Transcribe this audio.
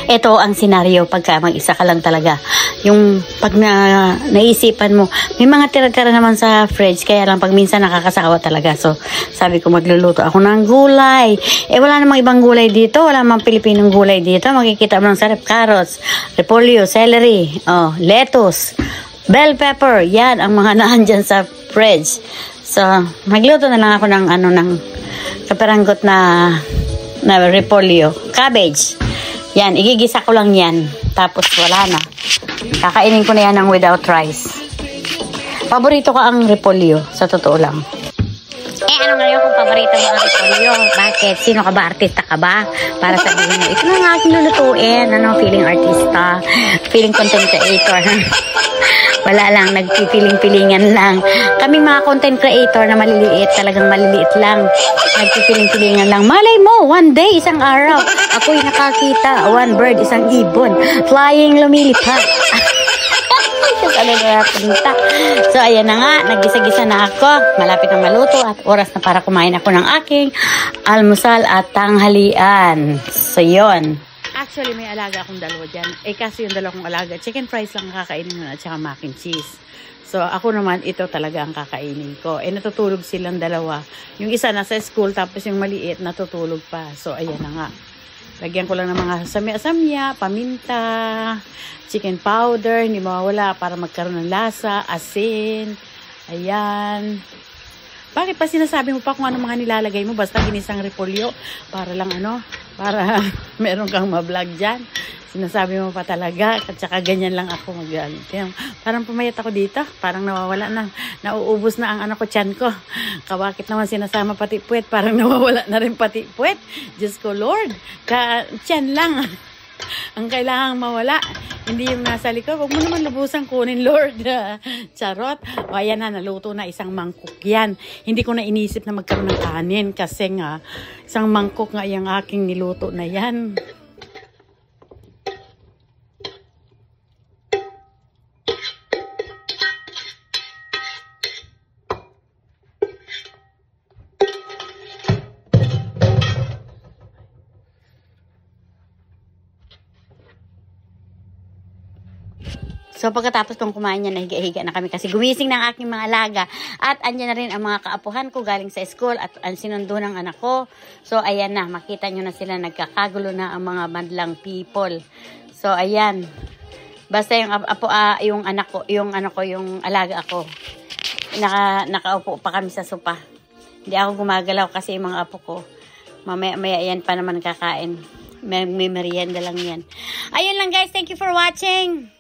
Ito ang senaryo pagka mag-isa ka lang talaga. Yung pag naisipan mo, may mga tira-tira naman sa fridge, kaya lang pag minsan nakakasawa talaga. So, sabi ko magluluto ako ng gulay. Wala namang ibang gulay dito. Wala namang Pilipinong gulay dito. Makikita mo ng sarap, carrots, repolyo, celery, lettuce, bell pepper. Yan ang mga naandyan sa fridge. So, magluto na lang ako ng kaperanggot na repolyo, cabbage. Yan, igigisa ko lang yan. Tapos wala na. Kakainin ko na yan ng without rice. Paborito ko ang repolyo, sa totoo lang. Ano ngayon kung paborito mo ang repolyo? Bakit? Sino ka ba? Artista ka ba? Para sabihin mo, ito na nga aking lulutuin. Feeling artista? Feeling content creator? Wala lang, nagpipiling-pilingan lang. Kaming mga content creator na maliliit, talagang maliliit lang. Nagpipiling-pilingan lang. Malay mo, one day, isang araw, ako'y nakakita, one bird, isang ibon, flying, lumilipad. Ano na punta. So, ayan na nga, naggisa-gisa na ako. Malapit na maluto at oras na para kumain ako ng aking almusal at tanghalian. So, yun. Actually, may alaga akong dalawa dyan. Kasi yung dalawa kong alaga, chicken fries lang kakainin mo at saka mac and cheese. So, ako naman, ito talaga ang kakainin ko. Natutulog silang dalawa. Yung isa nasa school, tapos yung maliit, natutulog pa. So, ayan na nga. Lagyan ko lang ng mga samya-samya, paminta, chicken powder, hindi mawawala para magkaroon ng lasa, asin. Ayan. Bakit pa sinasabi mo pa kung ano mga nilalagay mo? Basta ginisang repolyo. Para lang para meron kang ma-vlog dyan. Sinasabi mo pa talaga. At saka ganyan lang ako mag-ano. Parang pumayat ako dito. Parang nawawala na. Nauubos na ang ko, tiyan ko. Bakit naman sinasama pati puwet? Parang nawawala na rin pati puwet. Diyos ko, Lord. Tiyan lang. Ang kailangang mawala. Hindi yung nasa likod. Huwag mo naman lubusan kunin, Lord. Charot. O, ayan na, naluto na isang mangkok yan. Hindi ko na inisip na magkaroon ng kanin kasi nga, isang mangkok nga yung aking niluto na yan. So, pagkatapos kong kumain niya, nahiga-higa na kami kasi gumising ng aking mga alaga. At andyan na rin ang mga kaapuhan ko galing sa school at ang sinundo ng anak ko. So, ayan na. Makita nyo na sila nagkakagulo na ang mga madlang people. So, ayan. Basta yung yung alaga ako. Nakaupo pa kami sa sopa. Hindi ako gumagalaw kasi yung mga apo ko. Mamaya yan pa naman kakain. May merienda lang yan. Ayun lang guys. Thank you for watching.